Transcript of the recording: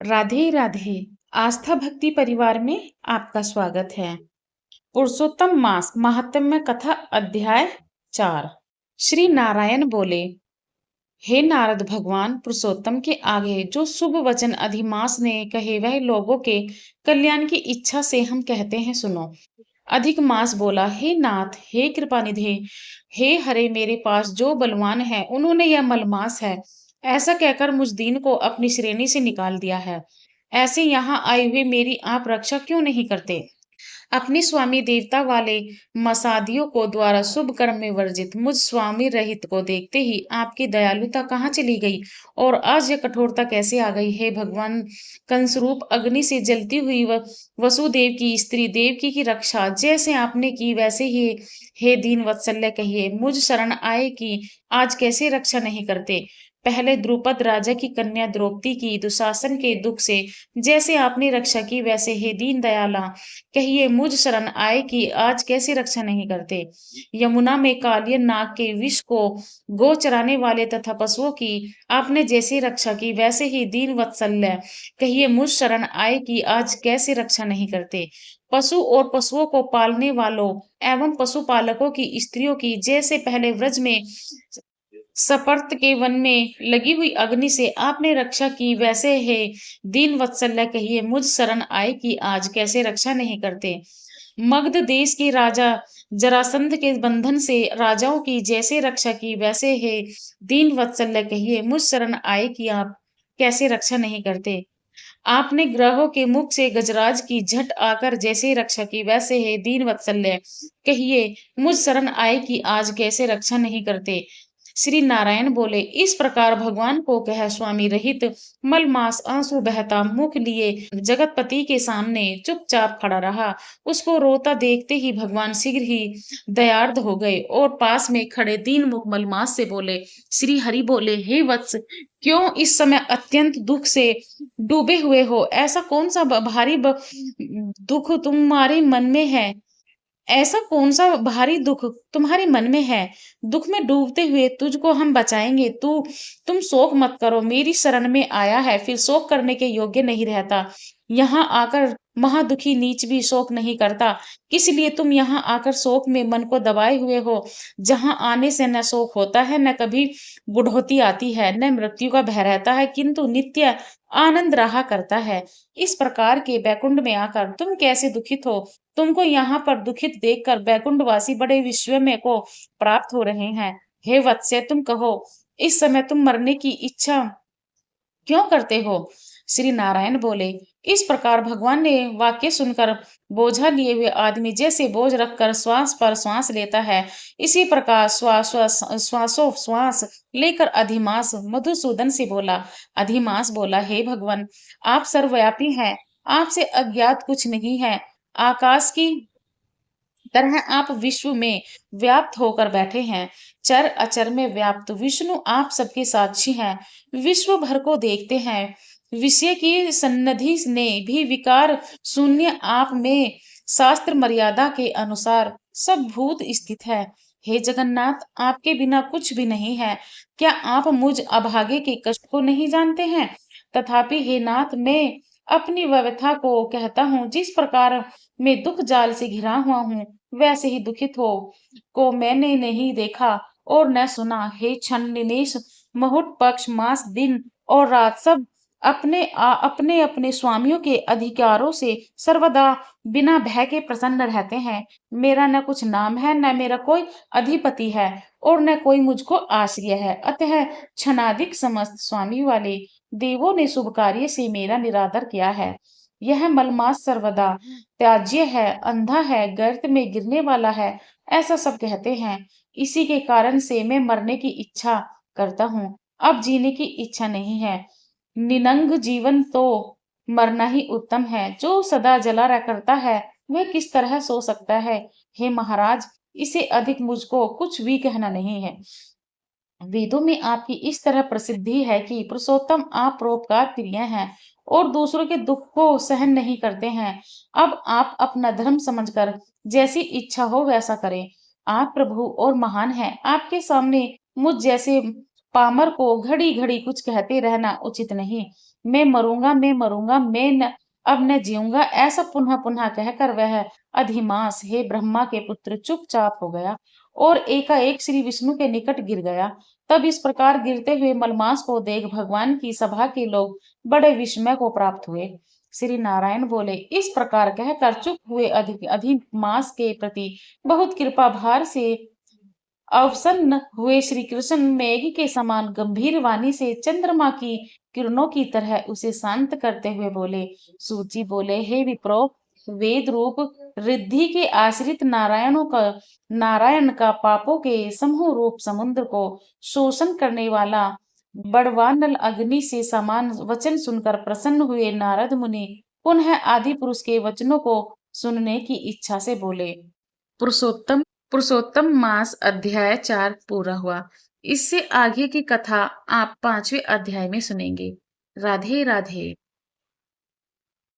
राधे राधे। आस्था भक्ति परिवार में आपका स्वागत है। पुरुषोत्तम मास महात्म्य कथा अध्याय 4। श्री नारायण बोले, हे नारद भगवान पुरुषोत्तम के आगे जो शुभ वचन अधिमास ने कहे वह लोगों के कल्याण की इच्छा से हम कहते हैं, सुनो। अधिक मास बोला, हे नाथ, हे कृपानिधि, हे हरे, मेरे पास जो बलवान है उन्होंने यह मलमास है ऐसा कहकर मुझ दीन को अपनी श्रेणी से निकाल दिया है। ऐसे यहाँ आए हुए मेरी आप रक्षा क्यों नहीं करते? अपने स्वामी देवता वाले मसादियों को द्वारा शुभ कर्म में वर्जित मुझ स्वामी रहित को देखते ही आपकी दयालुता कहाँ चली गई और आज यह कठोरता कैसे आ गई? हे भगवान, कंसरूप अग्नि से जलती हुई वसुदेव की स्त्री देवकी की रक्षा जैसे आपने की वैसे ही हे दीन वत्सल्य कहिए मुझ शरण आए कि आज कैसे रक्षा नहीं करते? पहले द्रुपद राजा की कन्या द्रौपदी की दुशासन के दुख से जैसे आपने रक्षा की वैसे हे दीन दयाला कहिए मुझ शरण आए कि आज कैसे रक्षा नहीं करते? यमुना में कालिय नाग के विष को गो चराने वाले तथा पशुओं की आपने जैसे रक्षा की वैसे ही दीन वत्सल्य कहिए मुझ शरण आए कि आज कैसे रक्षा नहीं करते? पशु और पशुओं को पालने वालों एवं पशुपालकों की स्त्रियों की जैसे पहले व्रज में सपर्त के वन में लगी हुई अग्नि से आपने रक्षा की वैसे है दीन वत्सल्य कहिए मुझ शरण आए कि आज कैसे रक्षा नहीं करते? मगध देश के राजा जरासंध के बंधन से राजाओं की जैसे रक्षा की वैसे है दीन वत्सल्य कहिए मुझ शरण आए कि आप कैसे रक्षा नहीं करते? आपने ग्रहों के मुख से गजराज की झट आकर जैसे रक्षा की वैसे है दीन वत्सल्य कहिए मुझ शरण आए कि आज कैसे रक्षा नहीं करते? श्री नारायण बोले, इस प्रकार भगवान को कह स्वामी रहित मलमास आंसू बहता मुख लिए जगतपति के सामने चुपचाप खड़ा रहा। उसको रोता देखते ही भगवान शीघ्र ही दयार्द हो गए और पास में खड़े दीन मुख मलमास से बोले, श्री हरि बोले, हे वत्स, क्यों इस समय अत्यंत दुख से डूबे हुए हो? ऐसा कौन सा भारी दुख तुम्हारे मन में है? ऐसा कौन-सा भारी दुःख तुम्हारे मन में है? दुःख में डूबते हुए तुझको हम बचाएँगे। तुम शोक मत करो, मेरी शरण में आया है, फिर शोक करने के योग्य नहीं रहता। यहाँ आकर महादुखी नीच भी शोक नहीं करता। किस लिए तुम यहाँ आकर शोक में मन को दबाए हुए हो? जहाँ आने से न शोक होता है, न कभी बुढ़ौती आती है, न मृत्यु का भय रहता है, किंतु नित्य आनंद रहा करता है। इस प्रकार के बैकुंठ में आकर तुम कैसे दुखित हो? तुमको यहाँ पर दुखित देखकर बैकुंठवासी बड़े विस्मय को प्राप्त हो रहे हैं। हे वत्स्य, तुम कहो, इस समय तुम मरने की इच्छा क्यों करते हो? श्री नारायण बोले, इस प्रकार भगवान ने वाक्य सुनकर बोझा लिए हुए आदमी जैसे बोझ रखकर श्वास पर श्वास लेता है, इसी प्रकार श्वासो श्वास लेकर अधिमास मधुसूदन से बोला। अधिमास बोला, हे भगवान, आप सर्वव्यापी हैं, आपसे अज्ञात कुछ नहीं है। आकाश की तरह आप विश्व में व्याप्त होकर बैठे हैं। चर अचर में व्याप्त विष्णु आप सबके साक्षी हैं, विश्व भर को देखते हैं। विषय की सन्निधि ने भी विकार शून्य आप में शास्त्र मर्यादा के अनुसार सब भूत स्थित है। हे जगन्नाथ, आपके बिना कुछ भी नहीं है। क्या आप मुझ अभागे के कष्ट को नहीं जानते हैं? तथापि हे नाथ, मैं अपनी व्यथा को कहता हूँ। जिस प्रकार मैं दुख जाल से घिरा हुआ हूँ, वैसे ही दुखित हो को मैंने नहीं देखा और न सुना। हे क्षण निमेष मुहूर्त पक्ष मास दिन और रात सब अपने अपने स्वामियों के अधिकारों से सर्वदा बिना भय के प्रसन्न रहते हैं। मेरा न कुछ नाम है, न मेरा कोई अधिपति है और न कोई मुझको आश्रय है। अतः क्षणाधिक समस्त स्वामी वाले देवों ने शुभ कार्य से मेरा निरादर किया है। यह मलमास सर्वदा त्याज्य है, अंधा है, गर्त में गिरने वाला है, ऐसा सब कहते हैं। इसी के कारण से मैं मरने की इच्छा करता हूँ, अब जीने की इच्छा नहीं है। निनंग जीवन तो मरना ही उत्तम है। जो सदा जला रहा करता है, वह किस तरह सो सकता है? हे महाराज, इसे अधिक मुझको कुछ भी कहना नहीं है। वेदों में आपकी इस तरह प्रसिद्धि है कि पुरुषोत्तम आप परोपकार प्रिय हैं और दूसरों के दुख को सहन नहीं करते हैं। अब आप अपना धर्म समझकर जैसी इच्छा हो वैसा करें। आप प्रभु और महान हैं। आपके सामने मुझ जैसे पामर को घड़ी घड़ी कुछ कहते रहना उचित नहीं। मैं मरूंगा, अब न जीऊंगा, ऐसा पुनः पुनः कहकर वह अधिमास हे ब्रह्मा के पुत्र चुपचाप हो गया और एकाएक श्री विष्णु के निकट गिर गया। तब इस प्रकार गिरते हुए मलमास को देख भगवान की सभा के लोग बड़े विस्मय को प्राप्त हुए। श्री नारायण बोले, इस प्रकार कहकर चुप हुए अधिमास के प्रति बहुत कृपा भार से अवसन्न हुए श्री कृष्ण मेघ के समान गंभीर वाणी से चंद्रमा की किरणों की तरह उसे शांत करते हुए बोले। सूची बोले, हे विप्रो, वेद रूप रिद्धि के आश्रित नारायण का पापों के समूह रूप समुद्र को शोषण करने वाला बड़वानल अग्नि से समान वचन सुनकर प्रसन्न हुए नारद मुनि पुनः आदि पुरुष के वचनों को सुनने की इच्छा से बोले। पुरुषोत्तम पुरुषोत्तम मास अध्याय 4 पूरा हुआ। इससे आगे की कथा आप 5वें अध्याय में सुनेंगे। राधे राधे।